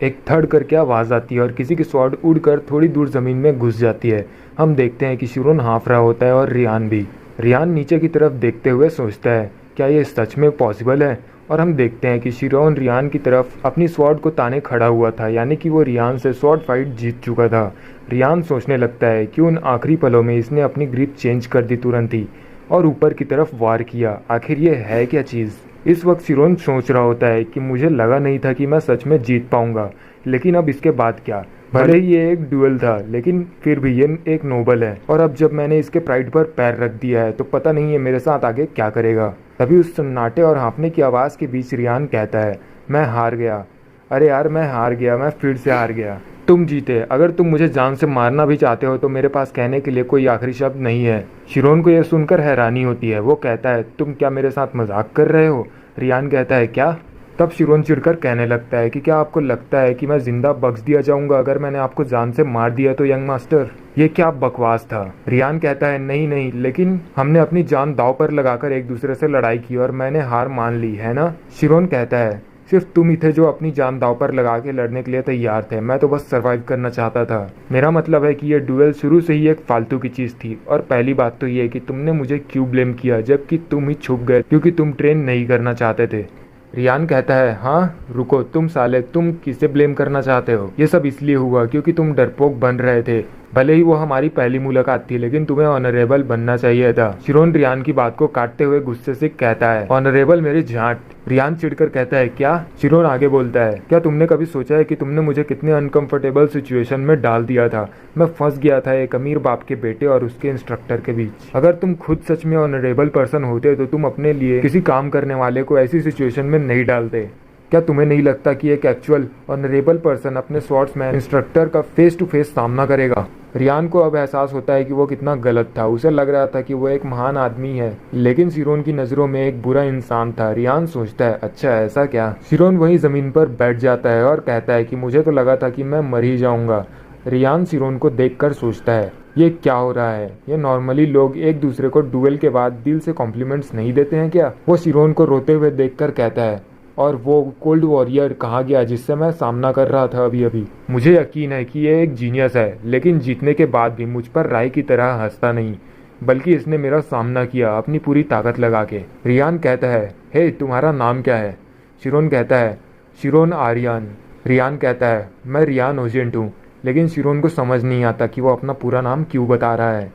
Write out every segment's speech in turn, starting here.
एक थड़ करके आवाज़ आती है और किसी की स्वॉर्ड उड़कर थोड़ी दूर ज़मीन में घुस जाती है। हम देखते हैं कि शिरोन हाँफ रहा होता है और रियान भी। रियान नीचे की तरफ देखते हुए सोचता है, क्या ये सच में पॉसिबल है? और हम देखते हैं कि शिरोन रियान की तरफ अपनी स्वॉर्ड को ताने खड़ा हुआ था, यानी कि वो रियान से स्वॉर्ड फाइट जीत चुका था। रियान सोचने लगता है कि उन आखिरी पलों में इसने अपनी ग्रिप चेंज कर दी तुरंत ही और ऊपर की तरफ वार किया। आखिर ये है क्या चीज़? इस वक्त शिरोन सोच रहा होता है कि मुझे लगा नहीं था कि मैं सच में जीत पाऊंगा, लेकिन अब इसके बाद क्या? भले ही ये एक ड्यूअल था, लेकिन फिर भी ये एक नोबल है, और अब जब मैंने इसके प्राइड पर पैर रख दिया है तो पता नहीं है मेरे साथ आगे क्या करेगा। तभी उस सन्नाटे और हाँफने की आवाज़ के बीच रियान कहता है, मैं हार गया। अरे यार, मैं हार गया, मैं फिर से हार गया। तुम जीते। अगर तुम मुझे जान से मारना भी चाहते हो तो मेरे पास कहने के लिए कोई आखिरी शब्द नहीं है। शिरोन को यह सुनकर हैरानी होती है। वो कहता है, तुम क्या मेरे साथ मजाक कर रहे हो? रियान कहता है, क्या? तब शिरोन चिढ़कर कहने लगता है कि क्या आपको लगता है कि मैं जिंदा बख्श दिया जाऊंगा अगर मैंने आपको जान से मार दिया तो यंग मास्टर? ये क्या बकवास था? रियान कहता है, नहीं नहीं, लेकिन हमने अपनी जान दांव पर लगाकर एक दूसरे से लड़ाई की और मैंने हार मान ली है ना? शिरोन कहता है, सिर्फ तुम ही थे जो अपनी जान दांव पर लगा के लड़ने के लिए तैयार थे। मैं तो बस सरवाइव करना चाहता था। मेरा मतलब है कि ये डुएल शुरू से ही एक फालतू की चीज थी। और पहली बात तो ये कि तुमने मुझे क्यों ब्लेम किया जबकि तुम ही छुप गए क्योंकि तुम ट्रेन नहीं करना चाहते थे। रियान कहता है, हाँ रुको, तुम साले, तुम किसे ब्लेम करना चाहते हो? ये सब इसलिए हुआ क्योंकि तुम डरपोक बन रहे थे। भले ही वो हमारी पहली मुलाकात थी, लेकिन तुम्हें ऑनरेबल बनना चाहिए था। शिरोन रियान की बात को काटते हुए गुस्से से कहता है, ऑनरेबल मेरी झांट। रियान चिढ़कर कहता है, क्या? शिरोन आगे बोलता है, क्या तुमने कभी सोचा है कि तुमने मुझे कितने अनकंफर्टेबल सिचुएशन में डाल दिया था? मैं फंस गया था एक अमीर बाप के बेटे और उसके इंस्ट्रक्टर के बीच। अगर तुम खुद सच में ऑनरेबल पर्सन होते तो तुम अपने लिए किसी काम करने वाले को ऐसी सिचुएशन में नहीं डालते। क्या तुम्हें नहीं लगता कि एक एक्चुअल ऑनरेबल पर्सन अपने स्वॉर्ड्समैन इंस्ट्रक्टर का फेस टू फेस सामना करेगा? रियान को अब एहसास होता है कि वो कितना गलत था। उसे लग रहा था कि वो एक महान आदमी है, लेकिन शिरोन की नज़रों में एक बुरा इंसान था। रियान सोचता है, अच्छा ऐसा क्या? शिरोन वहीं ज़मीन पर बैठ जाता है और कहता है कि मुझे तो लगा था कि मैं मर ही जाऊंगा। रियान शिरोन को देखकर सोचता है, ये क्या हो रहा है? ये नॉर्मली लोग एक दूसरे को डुएल के बाद दिल से कॉम्प्लीमेंट्स नहीं देते हैं क्या? वो शिरोन को रोते हुए देखकर कहता है, और वो कोल्ड वॉरियर कहाँ गया जिससे मैं सामना कर रहा था अभी अभी? मुझे यकीन है कि ये एक जीनियस है, लेकिन जीतने के बाद भी मुझ पर राय की तरह हंसता नहीं, बल्कि इसने मेरा सामना किया अपनी पूरी ताकत लगा के। रियान कहता है, हे तुम्हारा नाम क्या है? शिरोन कहता है, शिरोन आर्यन। रियान कहता है, मैं रियान ओजेंट हूँ। लेकिन शिरोन को समझ नहीं आता कि वो अपना पूरा नाम क्यों बता रहा है।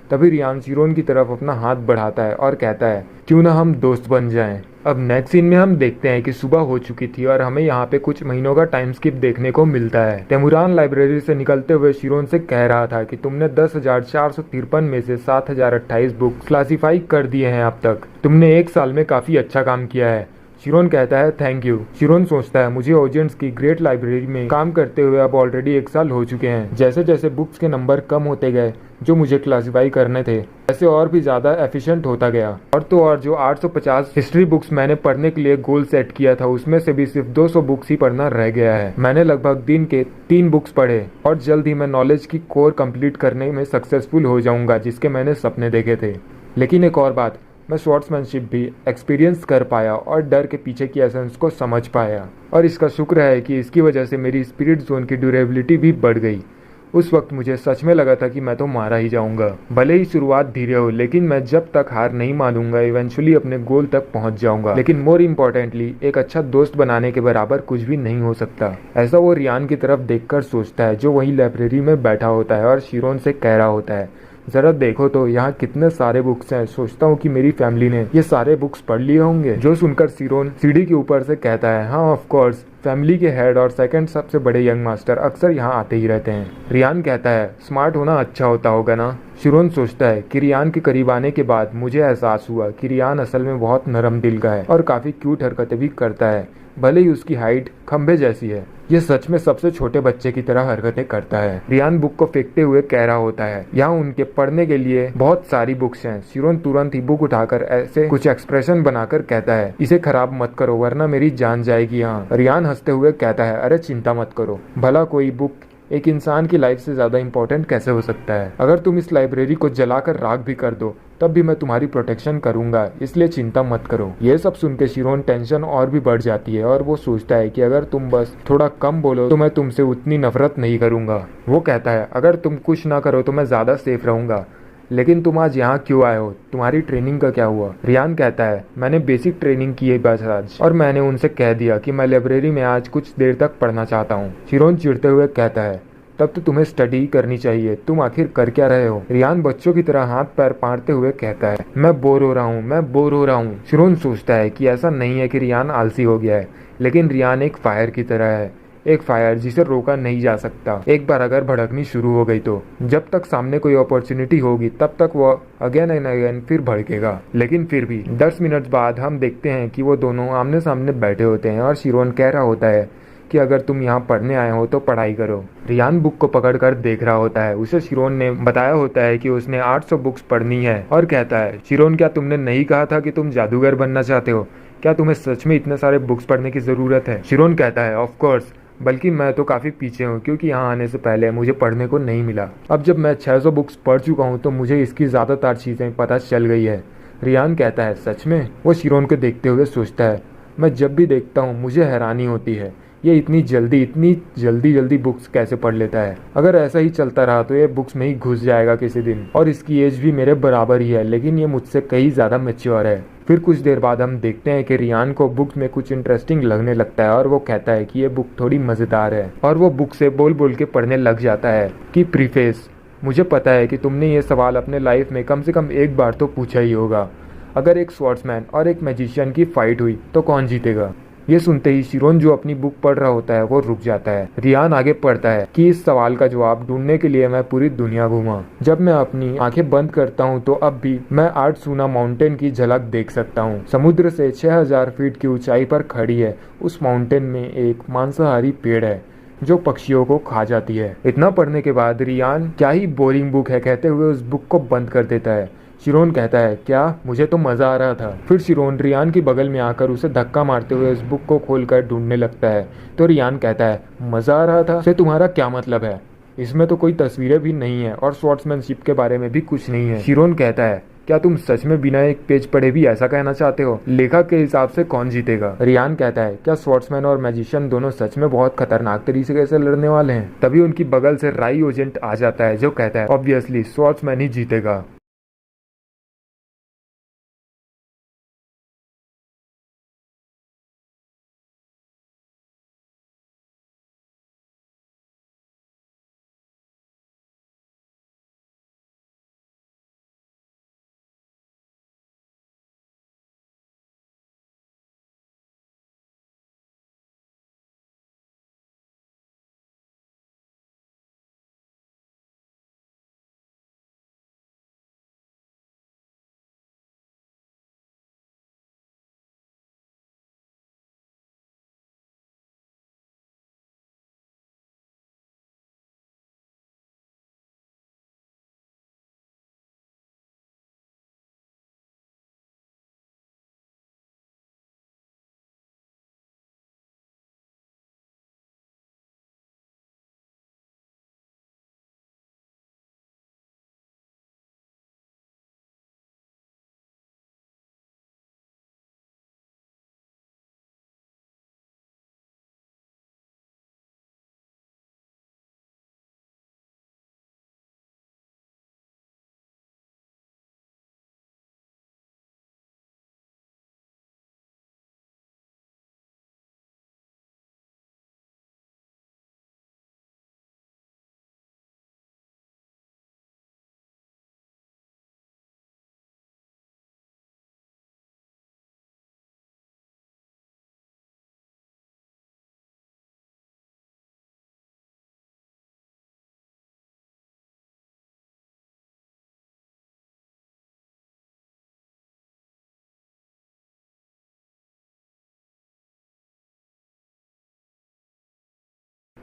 तभी रियान शिरोन की तरफ अपना हाथ बढ़ाता है और कहता है, क्यों ना हम दोस्त बन जाएं। अब नेक्स्ट सीन में हम देखते हैं कि सुबह हो चुकी थी और हमें यहाँ पे कुछ महीनों का टाइम स्किप देखने को मिलता है। तेमुरान लाइब्रेरी से निकलते हुए शिरोन से कह रहा था कि तुमने 10,453 में से 7,028 बुक क्लासिफाई कर दिए हैं अब तक। तुमने एक साल में काफी अच्छा काम किया है। शिरोन कहता है, थैंक यू। शिरोन सोचता है, मुझे ओजेंट्स की ग्रेट लाइब्रेरी में काम करते हुए अब ऑलरेडी एक साल हो चुके हैं। जैसे जैसे बुक्स के नंबर कम होते गए जो मुझे क्लासिफाई करने थे, वैसे और भी ज़्यादा एफिशिएंट होता गया। और तो और जो 850 हिस्ट्री बुक्स मैंने पढ़ने के लिए गोल सेट किया था, उसमें से भी सिर्फ 200 बुक्स ही पढ़ना रह गया है। मैंने लगभग दिन के 3 बुक्स पढ़े और जल्द ही मैं नॉलेज की कोर कंप्लीट करने में सक्सेसफुल हो जाऊंगा जिसके मैंने सपने देखे थे। लेकिन एक और बात, मैं स्वॉर्ड्समैनशिप भी एक्सपीरियंस कर पाया और डर के पीछे की एसेंस को समझ पाया, और इसका शुक्र है कि इसकी वजह से मेरी स्पिरिट जोन की ड्यूरेबिलिटी भी बढ़ गई। उस वक्त मुझे सच में लगा था कि मैं तो मारा ही जाऊंगा। भले ही शुरुआत धीरे हो, लेकिन मैं जब तक हार नहीं मानूंगा इवेंचुअली अपने गोल तक पहुंच जाऊंगा। लेकिन मोर इम्पोर्टेंटली, एक अच्छा दोस्त बनाने के बराबर कुछ भी नहीं हो सकता। ऐसा वो रियान की तरफ देखकर सोचता है, जो वही लाइब्रेरी में बैठा होता है और शिरोन से कह रहा होता है, जरा देखो तो यहाँ कितने सारे बुक्स हैं। सोचता हूँ कि मेरी फैमिली ने ये सारे बुक्स पढ़ लिए होंगे। जो सुनकर शिरोन सीढ़ी के ऊपर से कहता है, हाँ ऑफ कोर्स, फैमिली के हेड और सेकंड सबसे बड़े यंग मास्टर अक्सर यहाँ आते ही रहते हैं। रियान कहता है, स्मार्ट होना अच्छा होता होगा ना? शिरोन सोचता है कि रियान के करीब आने के बाद मुझे एहसास हुआ कि रियान असल में बहुत नरम दिल का है और काफी क्यूट हरकतें भी करता है। भले ही उसकी हाइट खंबे जैसी है, ये सच में सबसे छोटे बच्चे की तरह हरकतें करता है। रियान बुक को फेंकते हुए कह रहा होता है, यहाँ उनके पढ़ने के लिए बहुत सारी बुक्स हैं। शिरोन तुरंत ही बुक उठाकर ऐसे कुछ एक्सप्रेशन बनाकर कहता है, इसे खराब मत करो वरना मेरी जान जाएगी यहाँ। रियान हंसते हुए कहता है, अरे चिंता मत करो, भला कोई बुक एक इंसान की लाइफ से ज्यादा इंपॉर्टेंट कैसे हो सकता है? अगर तुम इस लाइब्रेरी को जलाकर राख भी कर दो तब भी मैं तुम्हारी प्रोटेक्शन करूंगा, इसलिए चिंता मत करो। ये सब सुन के शिरोन टेंशन और भी बढ़ जाती है और वो सोचता है कि अगर तुम बस थोड़ा कम बोलो तो मैं तुमसे उतनी नफरत नहीं करूंगा। वो कहता है अगर तुम कुछ ना करो तो मैं ज्यादा सेफ रहूंगा। लेकिन तुम आज यहाँ क्यों आए हो? तुम्हारी ट्रेनिंग का क्या हुआ? रियान कहता है मैंने बेसिक ट्रेनिंग की है बस आज, और मैंने उनसे कह दिया कि मैं लाइब्रेरी में आज कुछ देर तक पढ़ना चाहता हूँ। शिरोन चिढ़ते हुए कहता है तब तो तुम्हें स्टडी करनी चाहिए, तुम आखिर कर क्या रहे हो? रियान बच्चों की तरह हाथ पैर पाड़ते हुए कहता है मैं बोर हो रहा हूँ, मैं बोर हो रहा हूँ। शिरोन सोचता है कि ऐसा नहीं है कि रियान आलसी हो गया है, लेकिन रियान एक फायर की तरह है, एक फायर जिसे रोका नहीं जा सकता। एक बार अगर भड़कनी शुरू हो गई तो जब तक सामने कोई अपॉर्चुनिटी होगी तब तक वो अगेन एंड अगेन फिर भड़केगा। लेकिन फिर भी 10 मिनट बाद हम देखते हैं कि वो दोनों आमने सामने बैठे होते हैं और शिरोन कह रहा होता है कि अगर तुम यहाँ पढ़ने आए हो तो पढ़ाई करो। रियान बुक को पकड़कर देख रहा होता है। उसे शिरोन ने बताया होता है कि उसने 800 बुक्स पढ़नी है और कहता है शिरोन क्या तुमने नहीं कहा था कि तुम जादूगर बनना चाहते हो? क्या तुम्हें सच में इतने सारे बुक्स पढ़ने की जरूरत है? शिरोन कहता है ऑफ कोर्स, बल्कि मैं तो काफ़ी पीछे हूँ क्योंकि यहाँ आने से पहले मुझे पढ़ने को नहीं मिला। अब जब मैं 600 बुक्स पढ़ चुका हूँ तो मुझे इसकी ज़्यादातर चीज़ें पता चल गई है। रियान कहता है सच में? वो शिरोन को देखते हुए सोचता है मैं जब भी देखता हूँ मुझे हैरानी होती है, ये इतनी जल्दी बुक्स कैसे पढ़ लेता है। अगर ऐसा ही चलता रहा तो ये बुक्स में ही घुस जाएगा किसी दिन, और इसकी एज भी मेरे बराबर ही है, लेकिन ये मुझसे कहीं ज़्यादा मैच्योर है। फिर कुछ देर बाद हम देखते हैं कि रियान को बुक्स में कुछ इंटरेस्टिंग लगने लगता है और वो कहता है कि ये बुक थोड़ी मज़ेदार है, और वो बुक से बोल बोल के पढ़ने लग जाता है कि प्रीफेस, मुझे पता है कि तुमने ये सवाल अपने लाइफ में कम से कम एक बार तो पूछा ही होगा, अगर एक स्वॉर्ड्समैन और एक मैजिशियन की फाइट हुई तो कौन जीतेगा? ये सुनते ही शिरोन जो अपनी बुक पढ़ रहा होता है वो रुक जाता है। रियान आगे पढ़ता है कि इस सवाल का जवाब ढूंढने के लिए मैं पूरी दुनिया घूमा। जब मैं अपनी आंखें बंद करता हूँ तो अब भी मैं आर्टसूना माउंटेन की झलक देख सकता हूँ। समुद्र से 6000 फीट की ऊंचाई पर खड़ी है। उस माउंटेन में एक मांसाहारी पेड़ है जो पक्षियों को खा जाती है। इतना पढ़ने के बाद रियान क्या ही बोरिंग बुक है कहते हुए उस बुक को बंद कर देता है। शिरोन कहता है क्या? मुझे तो मजा आ रहा था। फिर शिरोन रियान की बगल में आकर उसे धक्का मारते हुए उस बुक को खोलकर ढूंढने लगता है। तो रियान कहता है मजा आ रहा था से तुम्हारा क्या मतलब है? इसमें तो कोई तस्वीरें भी नहीं है और स्वॉर्ड्समैनशिप के बारे में भी कुछ नहीं है। शिरोन कहता है क्या तुम सच में बिना एक पेज पढ़े भी ऐसा कहना चाहते हो? लेखक के हिसाब से कौन जीतेगा? रियान कहता है क्या स्वॉर्ड्समैन और मैजिशियन दोनों सच में बहुत खतरनाक तरीके से लड़ने वाले हैं? तभी उनकी बगल से राई एजेंट आ जाता है जो कहता है ऑब्वियसली स्वॉर्ड्समैन ही जीतेगा।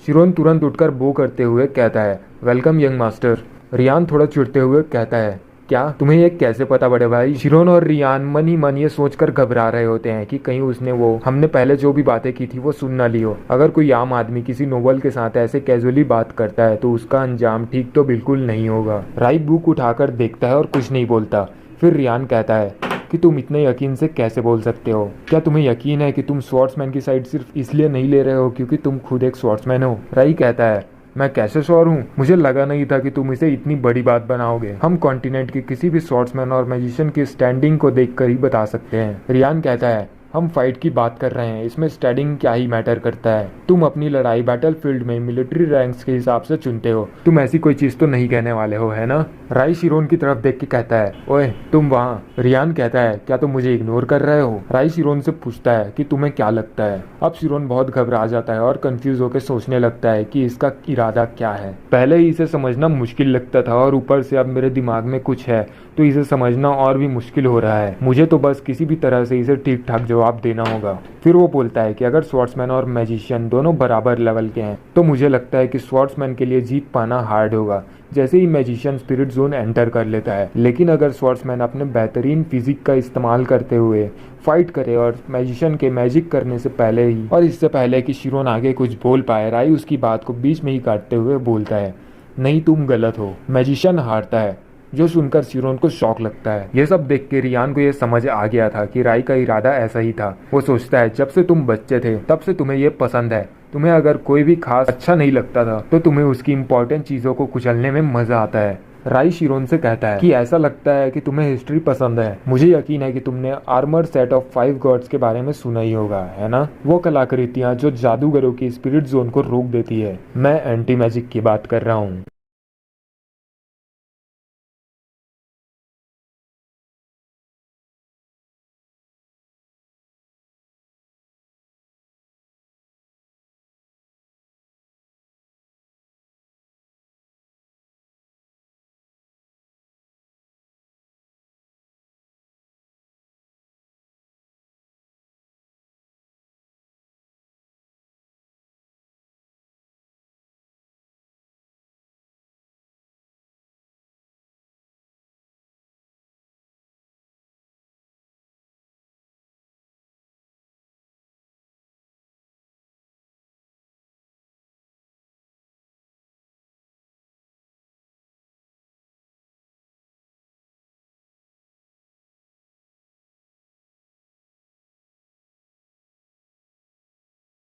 शिरोन तुरंत उठकर बो करते हुए कहता है वेलकम यंग मास्टर। रियान थोड़ा चिढ़ते हुए कहता है क्या तुम्हें ये कैसे पता बड़े भाई? शिरोन और रियान मन ही मन ये सोचकर घबरा रहे होते हैं कि कहीं उसने वो हमने पहले जो भी बातें की थी वो सुन ना ली हो। अगर कोई आम आदमी किसी नोबल के साथ ऐसे कैजुअली बात करता है तो उसका अंजाम ठीक तो बिल्कुल नहीं होगा। राई बुक उठाकर देखता है और कुछ नहीं बोलता। फिर रियान कहता है कि तुम इतने यकीन से कैसे बोल सकते हो? क्या तुम्हें यकीन है कि तुम स्वॉर्ड्समैन की साइड सिर्फ इसलिए नहीं ले रहे हो क्योंकि तुम खुद एक स्वॉर्ड्समैन हो? राई कहता है, मैं कैसे श्योर हूँ? मुझे लगा नहीं था कि तुम इसे इतनी बड़ी बात बनाओगे। हम कॉन्टिनेंट के किसी भी स्वॉर्ड्समैन और मैजिशियन की स्टैंडिंग को देखकर ही बता सकते हैं। रियान कहता है, हम फाइट की बात कर रहे हैं, इसमें स्टैंडिंग क्या ही मैटर करता है? तुम अपनी लड़ाई बैटलफील्ड में मिलिट्री रैंक्स के हिसाब से चुनते हो। तुम ऐसी कोई चीज तो नहीं कहने वाले हो, है ना? राई शिरोन की तरफ देख के कहता है, ओए तुम वहाँ। रियान कहता है, क्या तुम मुझे इग्नोर कर रहे हो? राई शिरोन से पूछता है कि तुम्हें क्या लगता है? अब शिरोन बहुत घबरा जाता है और कंफ्यूज होकर सोचने लगता है कि इसका इरादा क्या है। पहले ही इसे समझना मुश्किल लगता था और ऊपर से अब मेरे दिमाग में कुछ है तो इसे समझना और भी मुश्किल हो रहा है। मुझे तो बस किसी भी तरह से इसे ठीक ठाक जवाब देना होगा। फिर वो बोलता है कि अगर स्वॉर्ड्समैन और मैजिशियन दोनों बराबर लेवल के हैं तो मुझे लगता है कि स्वॉर्ड्समैन के लिए जीत पाना हार्ड होगा जैसे ही मैजिशियन स्पिरिट जोन एंटर कर लेता है। लेकिन अगर स्वॉर्ड्समैन अपने बेहतरीन फिजिक का इस्तेमाल करते हुए फाइट करे और मैजिशियन के मैजिक करने से पहले ही और इससे पहले कि शिरोन आगे कुछ बोल पाए, राई उसकी बात को बीच में ही काटते हुए बोलता है, नहीं तुम गलत हो, मैजिशियन हारता है। जो सुनकर शिरोन को शॉक लगता है। ये सब देख के रियान को ये समझ आ गया था कि राई का इरादा ऐसा ही था। वो सोचता है, जब से तुम बच्चे थे तब से तुम्हें ये पसंद है। तुम्हें अगर कोई भी खास अच्छा नहीं लगता था तो तुम्हें उसकी इंपॉर्टेंट चीजों को कुचलने में मजा आता है। राई शिरोन से कहता है कि ऐसा लगता है कि तुम्हें हिस्ट्री पसंद है। मुझे यकीन है कि तुमने आर्मर सेट ऑफ 5 गॉड्स के बारे में सुना ही होगा, है ना? वो कलाकृतियां जो जादूगरों की स्पिरिट जोन को रोक देती है। मैं एंटी मैजिक की बात कर रहा हूँ।